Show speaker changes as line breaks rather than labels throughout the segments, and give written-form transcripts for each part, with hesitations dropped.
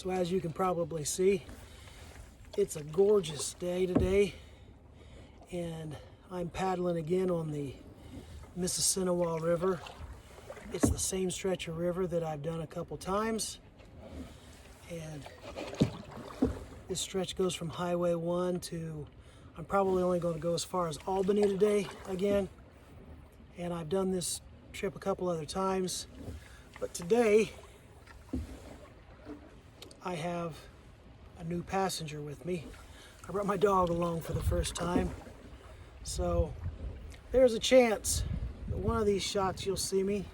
So as you can probably see, it's a gorgeous day today, and I'm paddling again on the Mississinewa River. It's the same stretch of river that I've done a couple times, and this stretch goes from Highway 1 to, I'm probably only going to go as far as Albany today again, and I've done this trip a couple other times, but today I have a new passenger with me. I brought my dog along for the first time, so there's a chance that one of these shots you'll see me.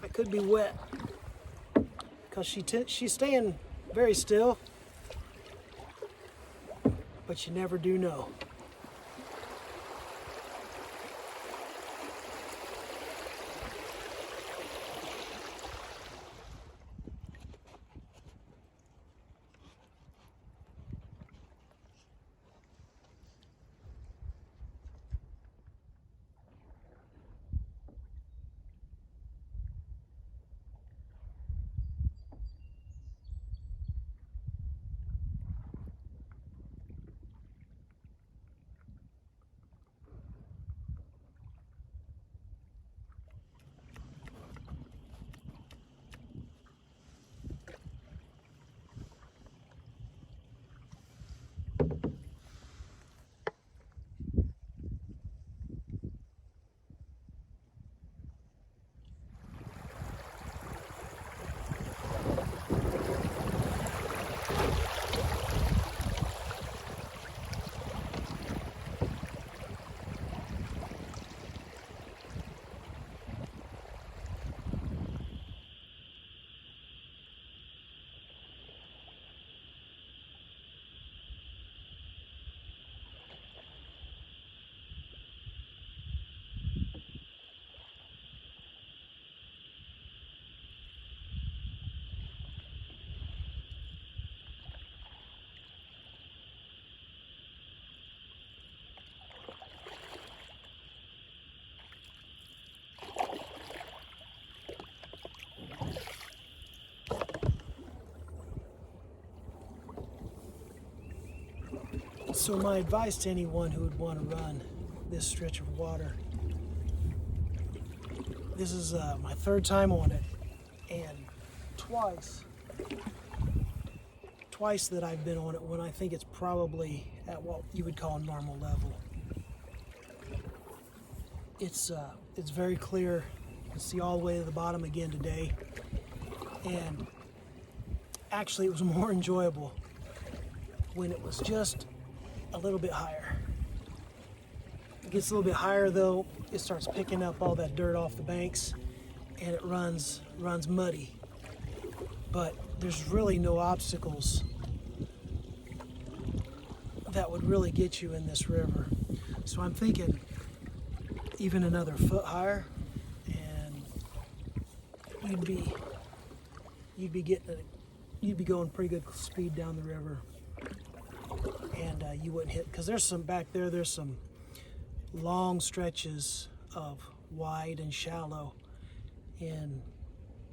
I could be wet because she's staying very still, but you never do know. So my advice to anyone who would want to run this stretch of water, this is my third time on it, and twice that I've been on it when I think it's probably at what you would call normal level. It's very clear. You can see all the way to the bottom again today, and actually it was more enjoyable when it was just a little bit higher. It gets a little bit higher though, it starts picking up all that dirt off the banks and it runs muddy. But there's really no obstacles that would really get you in this river. So I'm thinking even another foot higher and you'd be going pretty good speed down the river. And you wouldn't hit, because there's some back there, there's some long stretches of wide and shallow, and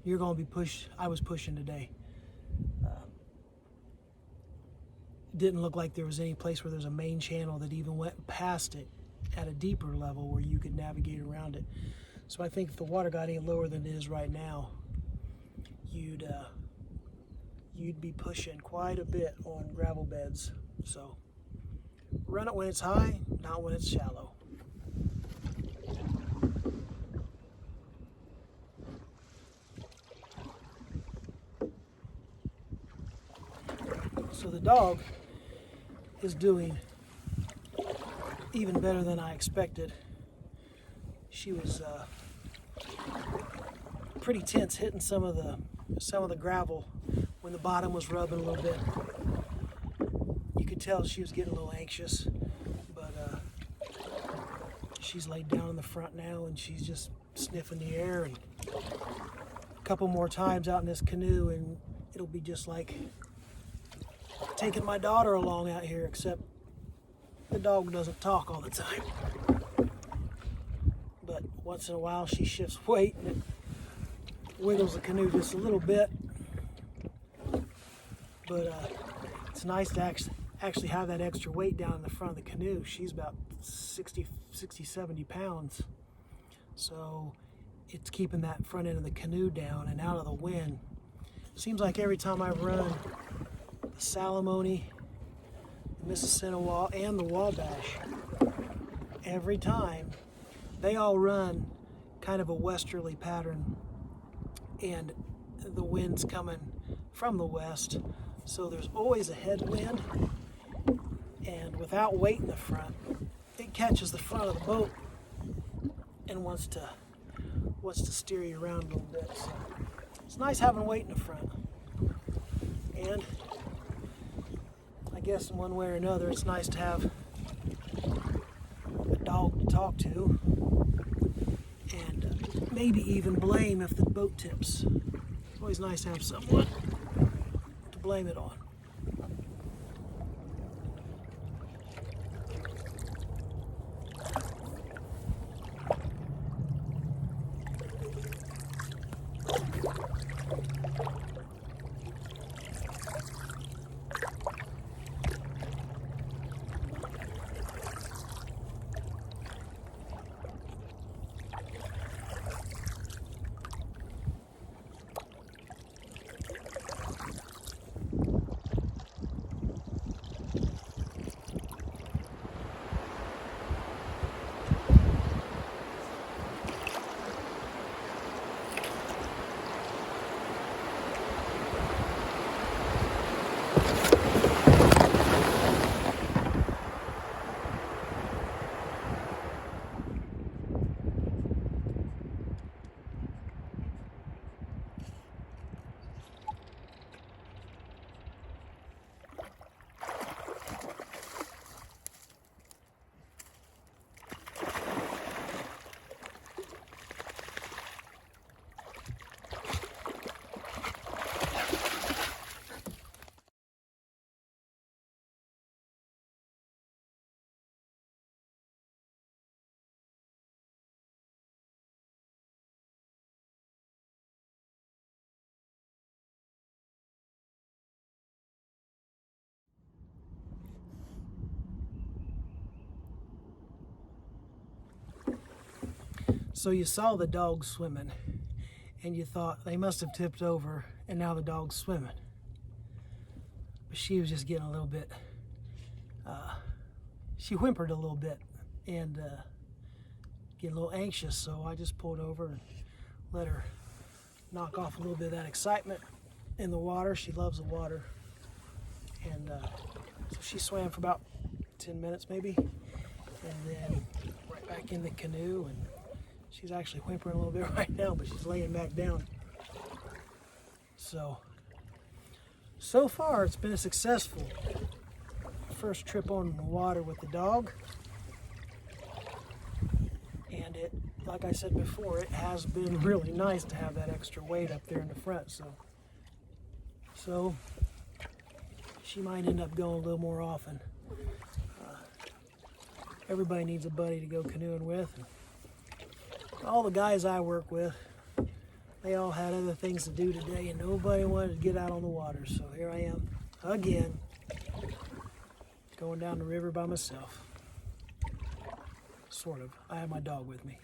you're going to be pushed. I was pushing today. Didn't look like there was any place where there's a main channel that even went past it at a deeper level where you could navigate around it. So I think if the water got any lower than it is right now, you'd be pushing quite a bit on gravel beds. So run it when it's high, not when it's shallow. So the dog is doing even better than I expected. She was pretty tense hitting some of the gravel when the bottom was rubbing a little bit. You could tell she was getting a little anxious, but she's laid down in the front now and she's just sniffing the air. And a couple more times out in this canoe and it'll be just like taking my daughter along out here, except the dog doesn't talk all the time. But once in a while she shifts weight and it wiggles the canoe just a little bit. but it's nice to actually have that extra weight down in the front of the canoe. She's about 60, 70 pounds. So it's keeping that front end of the canoe down and out of the wind. Seems like every time I've run the Salamone, the Mississinewa, and the Wabash, every time they all run kind of a westerly pattern, and the wind's coming from the west, so there's always a headwind, and without weight in the front, it catches the front of the boat and wants to steer you around a little bit. So it's nice having weight in the front, and I guess in one way or another it's nice to have a dog to talk to, and maybe even blame if the boat tips. It's always nice to have someone to blame it on. So you saw the dog swimming, and you thought they must have tipped over, and now the dog's swimming. But she was just getting a little bit, she whimpered a little bit, and getting a little anxious, so I just pulled over and let her knock off a little bit of that excitement in the water. She loves the water. And so she swam for about 10 minutes maybe, and then right back in the canoe, and she's actually whimpering a little bit right now, but she's laying back down. So far it's been a successful first trip on the water with the dog. And it, like I said before, it has been really nice to have that extra weight up there in the front. So she might end up going a little more often. Everybody needs a buddy to go canoeing with. All the guys I work with, they all had other things to do today, and nobody wanted to get out on the water. So here I am again, going down the river by myself. Sort of. I have my dog with me.